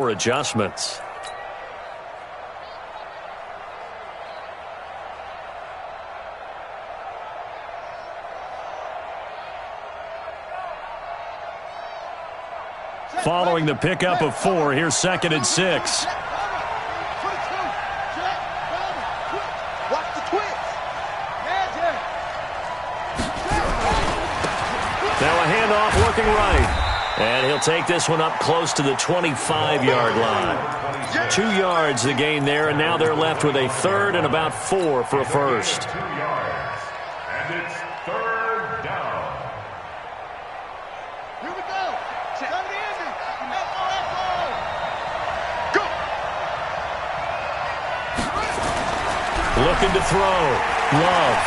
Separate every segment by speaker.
Speaker 1: for adjustments. Following the pickup of 4, here's 2nd and 6. Now a handoff looking right. And he'll take this one up close to the 25-yard line. 2 yards the gain there, and now they're left with a 3rd and about 4 for a first.
Speaker 2: 2 yards. And it's 3rd down.
Speaker 3: Here we go. Come to Andy. Go.
Speaker 1: Looking to throw. Love.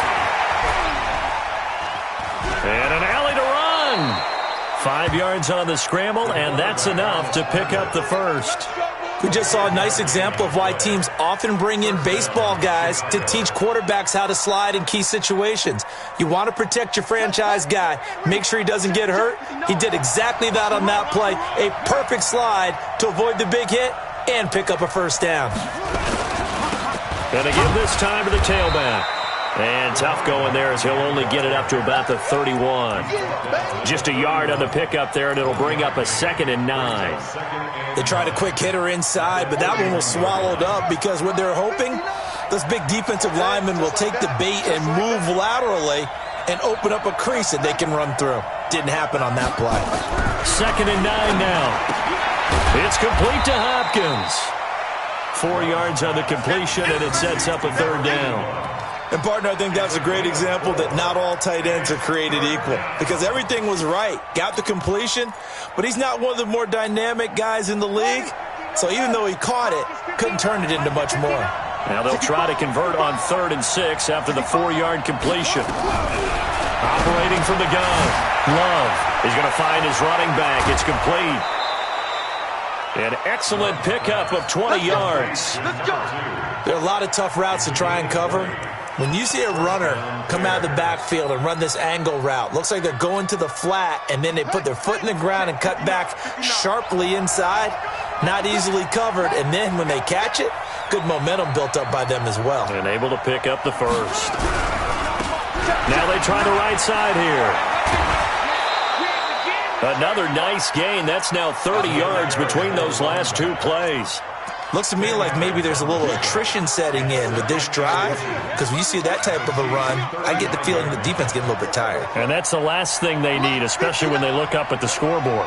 Speaker 1: And an alley to run. 5 yards on the scramble, and that's enough to pick up the first.
Speaker 4: We just saw a nice example of why teams often bring in baseball guys to teach quarterbacks how to slide in key situations. You want to protect your franchise guy. Make sure he doesn't get hurt. He did exactly that on that play. A perfect slide to avoid the big hit and pick up a first down.
Speaker 1: Going to give this time to the tailback. And tough going there as he'll only get it up to about the 31. Just a yard on the pickup there, and it'll bring up a 2nd and 9.
Speaker 4: They tried a quick hitter inside, but that one was swallowed up because what they're hoping, those big defensive linemen will take the bait and move laterally and open up a crease that they can run through. Didn't happen on that play.
Speaker 1: 2nd and 9 now. It's complete to Hopkins. 4 yards on the completion, and it sets up a 3rd down.
Speaker 4: And, partner, I think that's a great example that not all tight ends are created equal because everything was right. Got the completion, but he's not one of the more dynamic guys in the league. So even though he caught it, couldn't turn it into much more.
Speaker 1: Now they'll try to convert on 3rd and 6 after the 4-yard completion. Operating from the gun. Love is going to find his running back. It's complete. An excellent pickup of 20 yards.
Speaker 4: There are a lot of tough routes to try and cover. When you see a runner come out of the backfield and run this angle route, looks like they're going to the flat, and then they put their foot in the ground and cut back sharply inside, not easily covered, and then when they catch it, good momentum built up by them as well.
Speaker 1: And able to pick up the first. Now they try the right side here. Another nice gain. That's now 30 yards between those last 2 plays.
Speaker 4: Looks to me like maybe there's a little attrition setting in with this drive, because when you see that type of a run, I get the feeling the defense getting a little bit tired.
Speaker 1: And that's the last thing they need, especially when they look up at the scoreboard.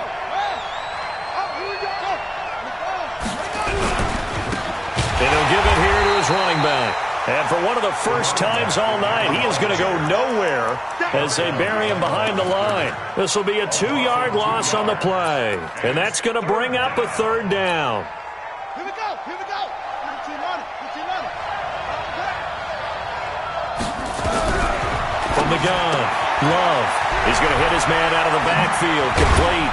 Speaker 1: And he'll give it here to his running back. And for one of the first times all night, he is going to go nowhere as they bury him behind the line. This will be a 2-yard loss on the play. And that's going to bring up a 3rd down.
Speaker 3: Here we go. Here we go. Put your money. Put your money.
Speaker 1: From the gun, Love is going to hit his man out of the backfield, complete.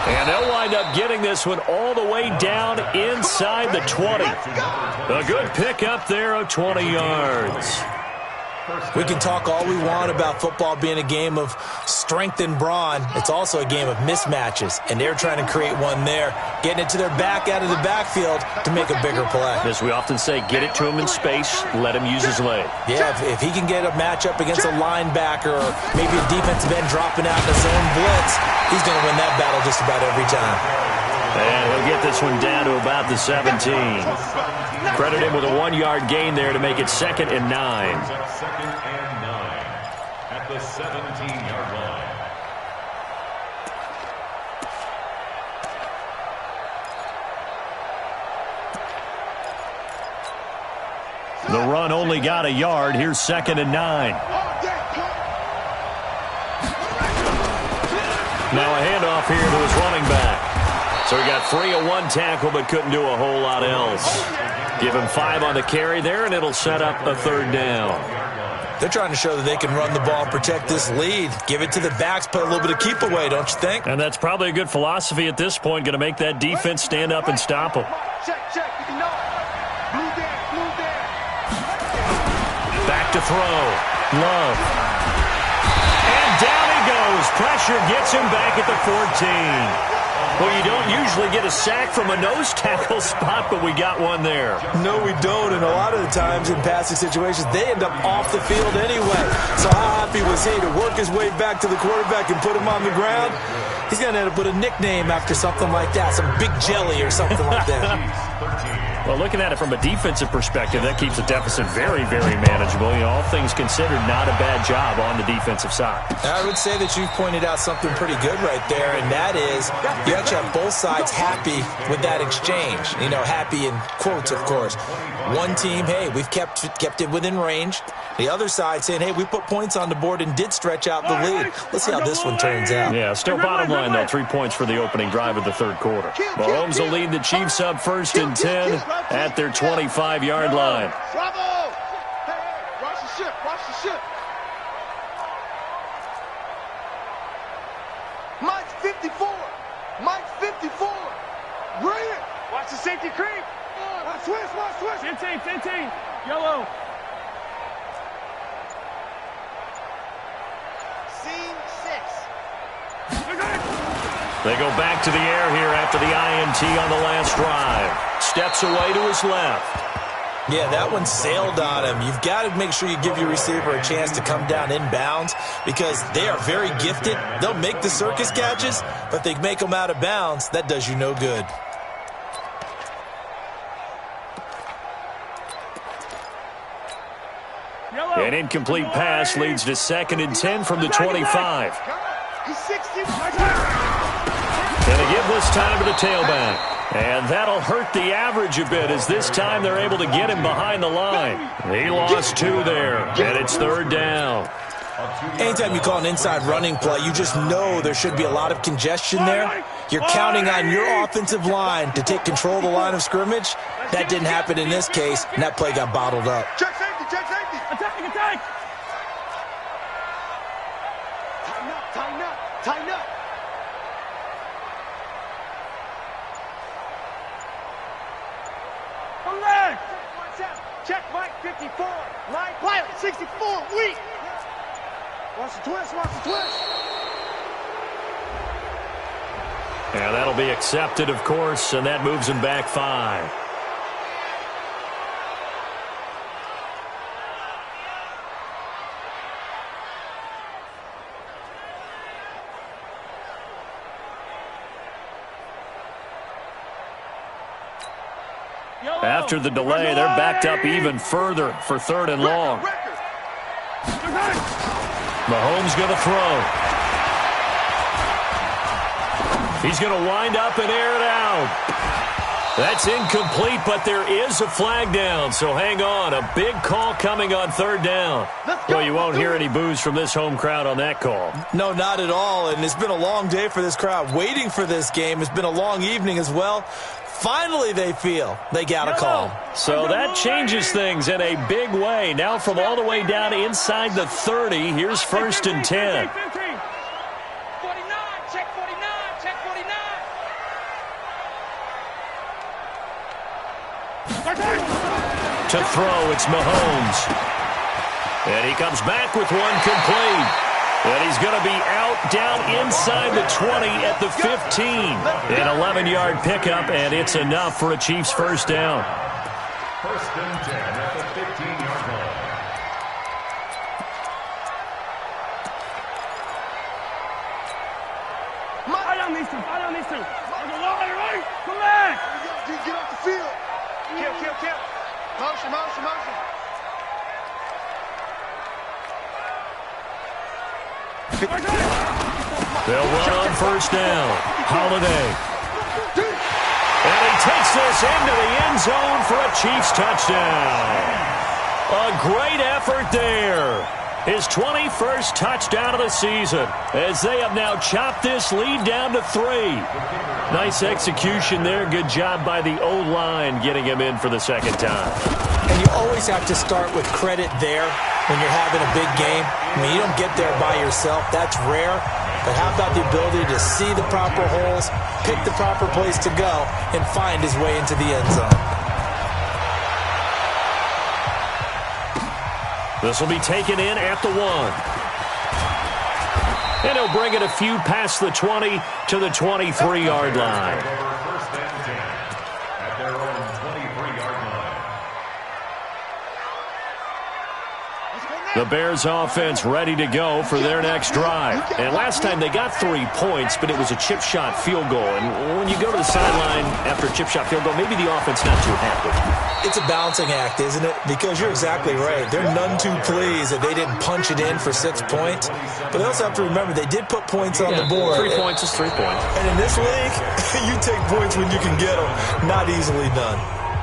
Speaker 1: And they'll wind up getting this one all the way down inside the 20. A good pickup there of 20 yards.
Speaker 4: We can talk all we want about football being a game of strength and brawn. It's also a game of mismatches, and they're trying to create one there, getting it to their back out of the backfield to make a bigger play.
Speaker 1: As we often say, get it to him in space, let him use his leg.
Speaker 4: Yeah, if he can get a matchup against a linebacker or maybe a defensive end dropping out in a zone blitz, he's going to win that battle just about every time.
Speaker 1: And he'll get this one down to about the 17. Credit him with a 1-yard gain there to make it 2nd and 9.
Speaker 2: 2nd and 9 at the 17-yard line.
Speaker 1: The run only got a yard. Here's 2nd and 9. Now a handoff here to his running back. So he got free of 1 tackle but couldn't do a whole lot else. Give him 5 on the carry there, and it'll set up a 3rd down.
Speaker 4: They're trying to show that they can run the ball and protect this lead. Give it to the backs, put a little bit of keep away, don't you think?
Speaker 1: And that's probably a good philosophy at this point, going to make that defense stand up and stop them. Back to throw. Love. And down he goes. Pressure gets him back at the 14. Well, you don't usually get a sack from a nose tackle spot, but we got one there.
Speaker 4: No, we don't, and a lot of the times in passing situations, they end up off the field anyway. So how happy was he to work his way back to the quarterback and put him on the ground? He's going to end up with a nickname after something like that, some Big Jelly or something like that.
Speaker 1: Well, looking at it from a defensive perspective, that keeps the deficit very, very manageable. You know, all things considered, not a bad job on the defensive side.
Speaker 4: I would say that you've pointed out something pretty good right there, and that is you actually have both sides happy with that exchange. You know, happy in quotes, of course. One team, hey, we've kept it within range. The other side saying, hey, we put points on the board and did stretch out the lead. Let's see how this one turns out.
Speaker 1: Yeah, still bottom line, though, 3 points for the opening drive of the third quarter. Mahomes will lead the Chiefs up 1st and 10 at their 25-yard line.
Speaker 3: Bravo! Hey, watch the ship, watch the ship. Mike's 54. Mike's 54. Bring it. Watch the safety creep. Watch switch.
Speaker 5: 15, yellow.
Speaker 3: Scene 6.
Speaker 1: They go back to the air here after the INT on the last drive. Steps away to his left.
Speaker 4: Yeah, that one sailed on him. You've got to make sure you give your receiver a chance to come down inbounds because they are very gifted. They'll make the circus catches, but they make them out of bounds. That does you no good.
Speaker 1: An incomplete pass leads to 2nd and 10 from the 25.
Speaker 3: He's 60.
Speaker 1: And they give this time to the tailback. And that'll hurt the average a bit as this time they're able to get him behind the line. He lost 2 there, and it's 3rd down.
Speaker 4: Anytime you call an inside running play, you just know there should be a lot of congestion there. You're counting on your offensive line to take control of the line of scrimmage. That didn't happen in this case, and that play got bottled up.
Speaker 3: Check safety.
Speaker 5: Attack.
Speaker 3: Tighten up.
Speaker 5: Come back.
Speaker 3: Check Mike 54. Mike Pilot 64. Weak. Watch the twist.
Speaker 1: And that'll be accepted, of course, and that moves him back 5. After the delay, they're backed up even further for 3rd and long. Mahomes going to throw. He's going to wind up and air it out. That's incomplete, but there is a flag down, so hang on. A big call coming on 3rd down. Well, you won't hear any boos from this home crowd on that call.
Speaker 4: No, not at all, and it's been a long day for this crowd. Waiting for this game. It's been a long evening as well. Finally, they feel they got a call.
Speaker 1: So that changes things in a big way. Now from all the way down inside the 30, here's 1st and 10.
Speaker 5: 49, check 49.
Speaker 1: To throw, it's Mahomes. And he comes back with one complete. And he's going to be out down inside the 20 at the 15. An 11-yard pickup, and it's enough for a Chiefs 1st down.
Speaker 2: 1st and 10 at the 15-yard line.
Speaker 5: Fire on these two. Right. Come back.
Speaker 3: Get off the field. Kill. Motion.
Speaker 1: They'll run on 1st down. Holiday. And he takes this into the end zone for a Chiefs touchdown. A great effort there. His 21st touchdown of the season as they have now chopped this lead down to 3. Nice execution there. Good job by the O-line getting him in for the 2nd time.
Speaker 4: And you always have to start with credit there when you're having a big game. I mean, you don't get there by yourself. That's rare. But how about the ability to see the proper holes, pick the proper place to go, and find his way into the end zone?
Speaker 1: This will be taken in at the 1. And he'll bring it a few past the 20 to the 23-yard line.
Speaker 2: First and 10 at their own 23-yard line.
Speaker 1: The Bears offense ready to go for their next drive. And last time they got 3 points, but it was a chip shot field goal. And when you go to the sideline after a chip shot field goal, maybe the offense not too happy.
Speaker 4: It's a balancing act, isn't it? Because you're exactly right. They're none too pleased that they didn't punch it in for 6 points. But they also have to remember they did put points on the board.
Speaker 1: 3 points is 3 points.
Speaker 4: And in this league, you take points when you can get them. Not easily done.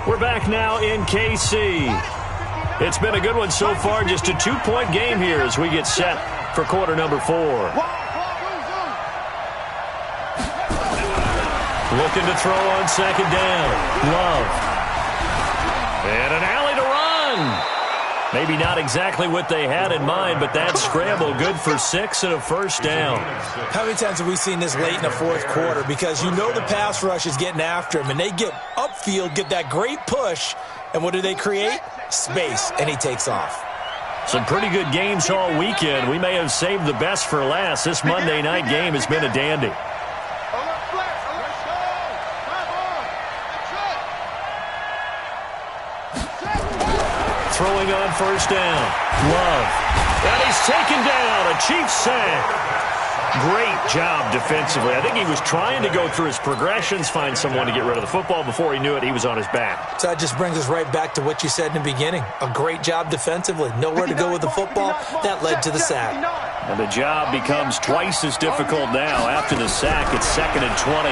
Speaker 1: We're back now in KC. It's been a good one so far. Just a 2-point game here as we get set for quarter number 4. Looking to throw on second down. Love. And an alley to run. Maybe not exactly what they had in mind, but that scramble good for 6 and a first down.
Speaker 4: How many times have we seen this late in the fourth quarter? Because you know the pass rush is getting after him, and they get upfield, get that great push, and what do they create? Space, and he takes off.
Speaker 1: Some pretty good games all weekend. We may have saved the best for last. This Monday night game has been a dandy. Throwing on first down. Love. And he's taken down. A Chiefs sack. Great job defensively. I think he was trying to go through his progressions, find someone to get rid of the football. Before he knew it, he was on his back.
Speaker 4: So that just brings us right back to what you said in the beginning. A great job defensively. Nowhere to go with the football. That led to the sack.
Speaker 1: And the job becomes twice as difficult now. After the sack, it's 2nd and 20.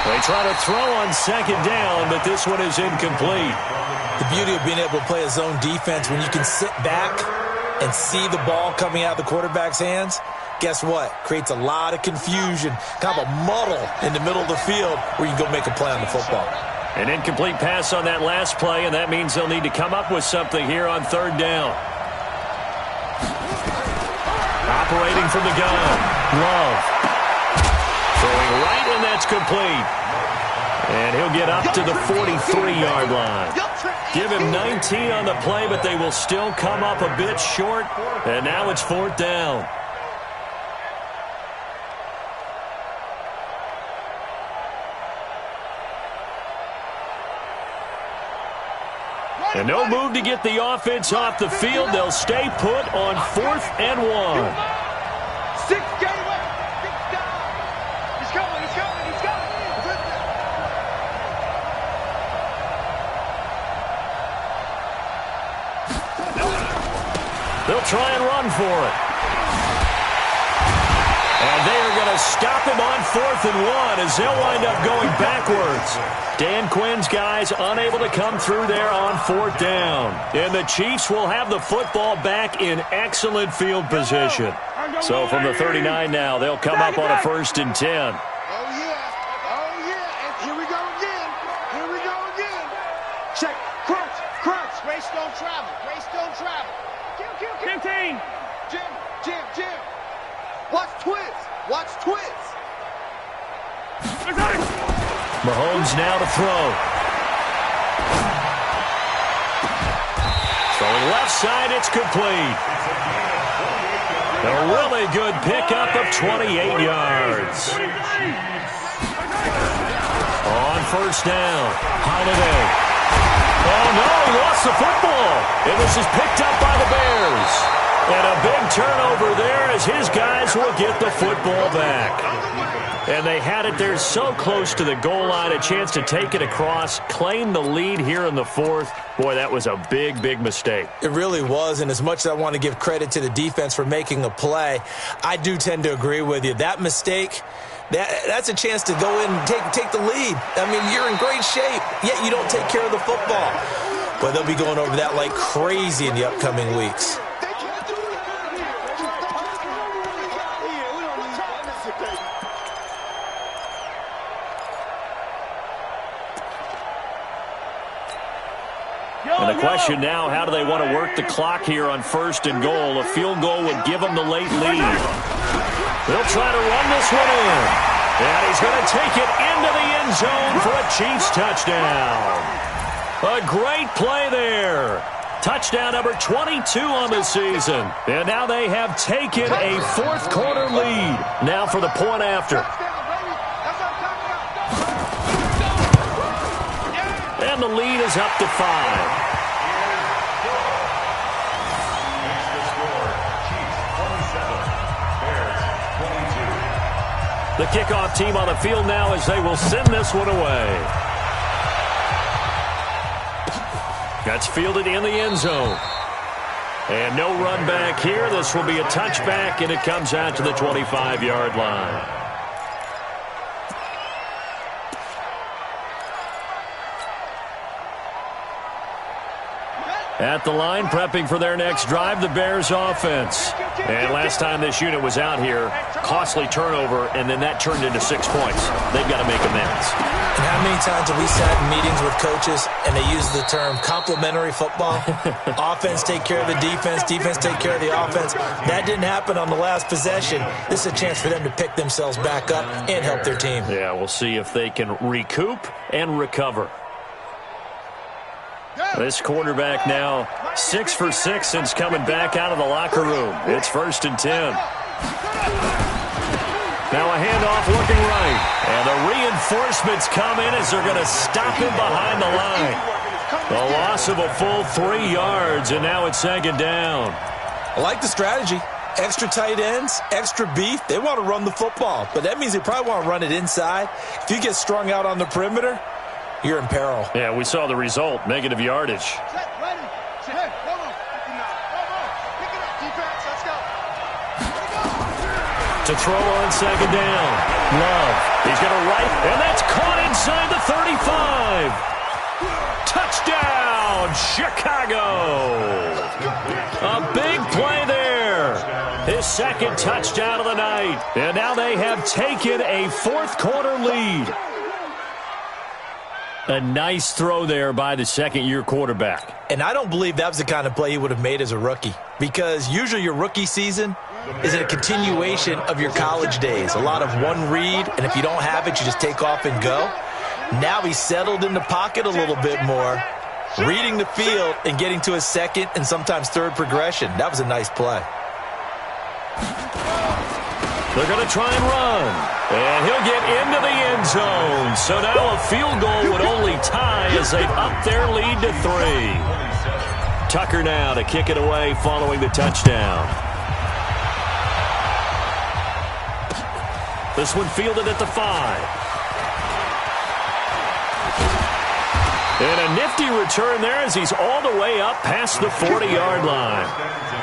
Speaker 1: They try to throw on second down, but this one is incomplete.
Speaker 4: The beauty of being able to play a zone defense when you can sit back and see the ball coming out of the quarterback's hands, guess what? Creates a lot of confusion, kind of a muddle in the middle of the field where you can go make a play on the football.
Speaker 1: An incomplete pass on that last play, and that means they'll need to come up with something here on third down. Operating from the gun. Love. Throwing right, and that's complete. And he'll get up to the 43-yard line. Give him 19 on the play, but they will still come up a bit short. And now it's 4th down. And no move to get the offense off the field. They'll stay put on 4th and 1.
Speaker 3: 6 game left. 6 down. He's coming. He's coming. He's coming.
Speaker 1: They'll try and run for it. And they are going to stop him on 4th and 1 as they'll wind up going backwards. Dan Quinn's guys unable to come through there on 4th down. And the Chiefs will have the football back in excellent field position. So from the 39 now, they'll come up on a 1st and 10.
Speaker 3: Oh, yeah. Oh, yeah. And here we go again. Here we go again. Check. Crunch. Crunch. Race don't travel. Race don't travel. Kill.
Speaker 5: 15.
Speaker 3: Jim. Watch twist. Watch twist.
Speaker 1: Mahomes now to throw. Throwing left side, it's complete. A really good pickup of 28 yards. On first down, Holiday. Oh, no, he lost the football. And this is picked up by the Bears. And a big turnover there as his guys will get the football back. And they had it there so close to the goal line, a chance to take it across, claim the lead here in the 4th. Boy, that was a big, big mistake.
Speaker 4: It really was, and as much as I want to give credit to the defense for making a play, I do tend to agree with you. That mistake, that's a chance to go in and take the lead. I mean, you're in great shape, yet you don't take care of the football. But they'll be going over that like crazy in the upcoming weeks.
Speaker 1: And the question now, how do they want to work the clock here on 1st and goal? A field goal would give them the late lead. They'll try to run this one in. And he's going to take it into the end zone for a Chiefs touchdown. A great play there. Touchdown number 22 on the season. And now they have taken a fourth quarter lead. Now for the point after. And the lead is up to 5. The kickoff team on the field now as they will send this one away. That's fielded in the end zone. And no run back here. This will be a touchback, and it comes out to the 25-yard line. At the line, prepping for their next drive, the Bears offense. And last time this unit was out here, costly turnover, and then that turned into 6 points. They've got to make amends.
Speaker 4: And how many times have we sat in meetings with coaches and they use the term complementary football? Offense take care of the defense, defense take care of the offense. That didn't happen on the last possession. This is a chance for them to pick themselves back up and help their team.
Speaker 1: Yeah, we'll see if they can recoup and recover. This quarterback now 6 for 6 since coming back out of the locker room. It's 1st and 10. Now a handoff looking right. And the reinforcements come in as they're going to stop him behind the line. A loss of a full 3 yards, and now it's 2nd down.
Speaker 4: I like the strategy. Extra tight ends, extra beef. They want to run the football, but that means they probably want to run it inside. If you get strung out on the perimeter, you're in peril.
Speaker 1: Yeah, we saw the result, negative yardage. To throw on 2nd down. Love. He's going to right, and that's caught inside the 35. Touchdown, Chicago. A big play there. His 2nd touchdown of the night. And now they have taken a 4th quarter lead. A nice throw there by the 2nd-year quarterback.
Speaker 4: And I don't believe that was the kind of play he would have made as a rookie, because usually your rookie season is a continuation of your college days. A lot of one read, and if you don't have it, you just take off and go. Now he's settled in the pocket a little bit more, reading the field and getting to his 2nd and sometimes 3rd progression. That was a nice play.
Speaker 1: They're going to try and run. And he'll get into the end zone. So now a field goal would only tie as they've upped their lead to 3. Tucker now to kick it away following the touchdown. This one fielded at the 5. And a nifty return there as he's all the way up past the 40-yard line.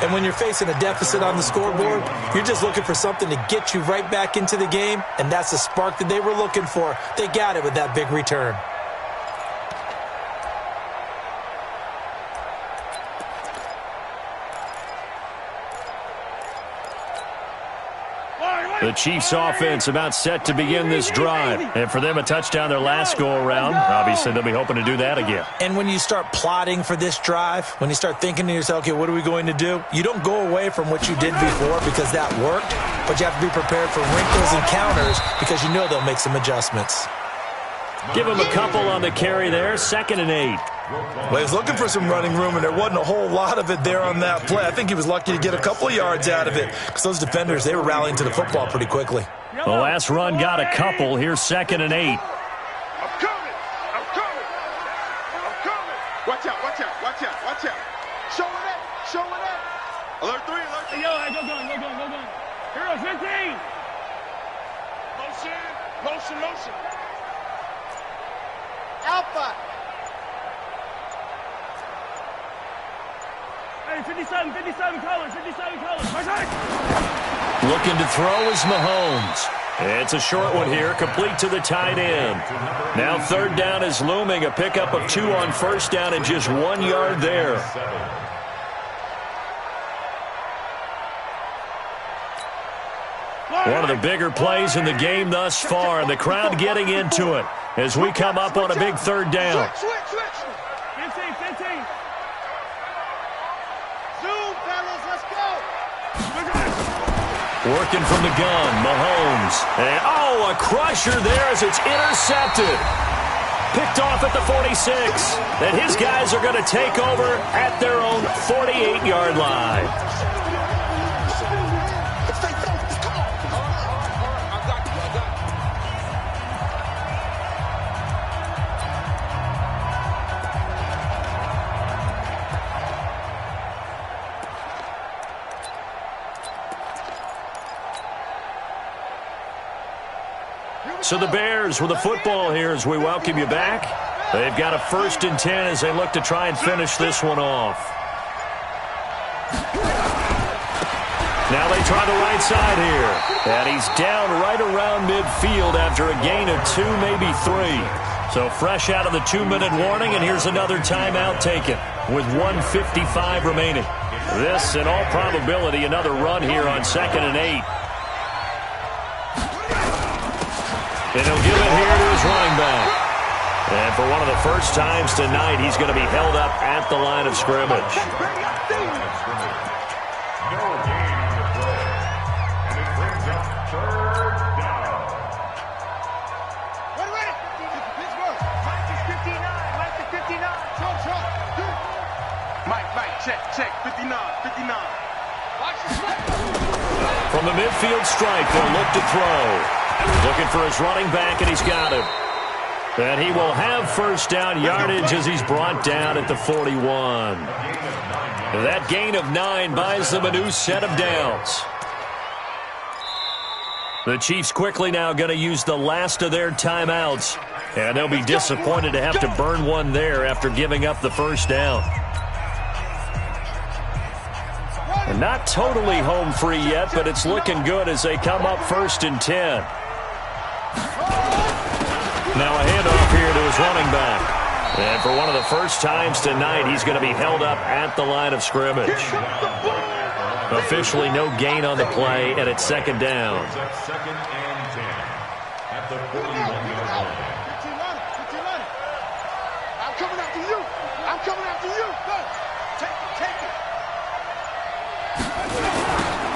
Speaker 4: And when you're facing a deficit on the scoreboard, you're just looking for something to get you right back into the game, and that's the spark that they were looking for. They got it with that big return.
Speaker 1: The Chiefs offense about set to begin this drive. And for them, a touchdown their last go-around. Obviously, they'll be hoping to do that again.
Speaker 4: And when you start plotting for this drive, when you start thinking to yourself, okay, what are we going to do? You don't go away from what you did before because that worked, but you have to be prepared for wrinkles and counters because you know they'll make some adjustments.
Speaker 1: Give him a couple on the carry there, 2nd and 8.
Speaker 4: Well, he was looking for some running room, and there wasn't a whole lot of it there on that play. I think he was lucky to get a couple of yards out of it because those defenders, they were rallying to the football pretty quickly.
Speaker 1: The last run got a couple. Here's 2nd and 8.
Speaker 3: I'm coming. Watch out. Show it. Alert 3.
Speaker 5: Hey, yo, go gun. Hero 15.
Speaker 3: Motion. Alpha.
Speaker 5: Hey, 57 colors.
Speaker 1: Looking to throw is Mahomes. It's a short one here, complete to the tight end. Now 3rd down is looming, a pickup of 2 on 1st down and just 1 yard there. One of the bigger plays in the game thus far, and the crowd getting into it as we come up on a big 3rd down.
Speaker 3: Switch.
Speaker 5: 15.
Speaker 3: Zoom, fellas, let's go.
Speaker 1: Working from the gun, Mahomes. And, a crusher there as it's intercepted. picked off at the 46. And his guys are going to take over at their own 48-yard line. So the Bears with the football here as we welcome you back. They've got a 1st and 10 as they look to try and finish this one off. Now they try the right side here. And he's down right around midfield after a gain of 2, maybe 3. So fresh out of the 2-minute warning, and here's another timeout taken with 1:55 remaining. This, in all probability, another run here on 2nd and 8. And he'll give it here to his running back. And for one of the first times tonight, he's going to be held up at the line of scrimmage.
Speaker 2: No gain on the play. And it brings up 3rd down.
Speaker 3: Wait. Pittsburgh. Mike is 59. Mike is 59. Trump. Mike, check. 59. Watch the slip.
Speaker 1: From the midfield strike, they'll look to throw. Looking for his running back, and he's got him. And he will have first down yardage as he's brought down at the 41. That gain of 9 buys them a new set of downs. The Chiefs quickly now going to use the last of their timeouts. And they'll be disappointed to have to burn one there after giving up the first down. And not totally home free yet, but it's looking good as they come up 1st and 10. Now a handoff here to his running back. And for one of the first times tonight, he's going to be held up at the line of scrimmage. Officially no gain on the play, and it's 2nd down.
Speaker 2: 2nd and 10 at the 41-yard line.
Speaker 3: I'm coming after you. Go. Take it.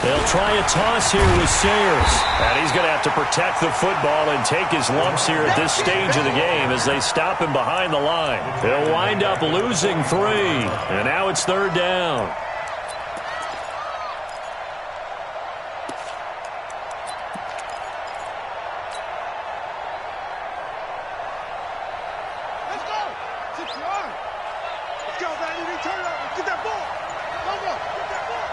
Speaker 1: They'll try a toss here with Sayers. And he's going to have to protect the football and take his lumps here at this stage of the game as they stop him behind the line. He'll wind up losing 3. And now it's 3rd down.
Speaker 3: Let's go. 6-yard. Let's go, baby. Turn it over. Get that ball. Go. Get that ball.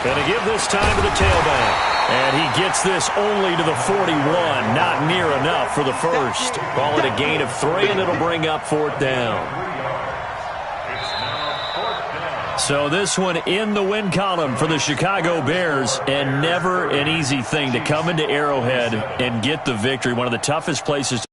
Speaker 1: Going to give this time to the tailback. And he gets this only to the 41. Not near enough for the first. Call it a gain of 3, and it'll bring up 4th down. So this one in the win column for the Chicago Bears. And never an easy thing to come into Arrowhead and get the victory. One of the toughest places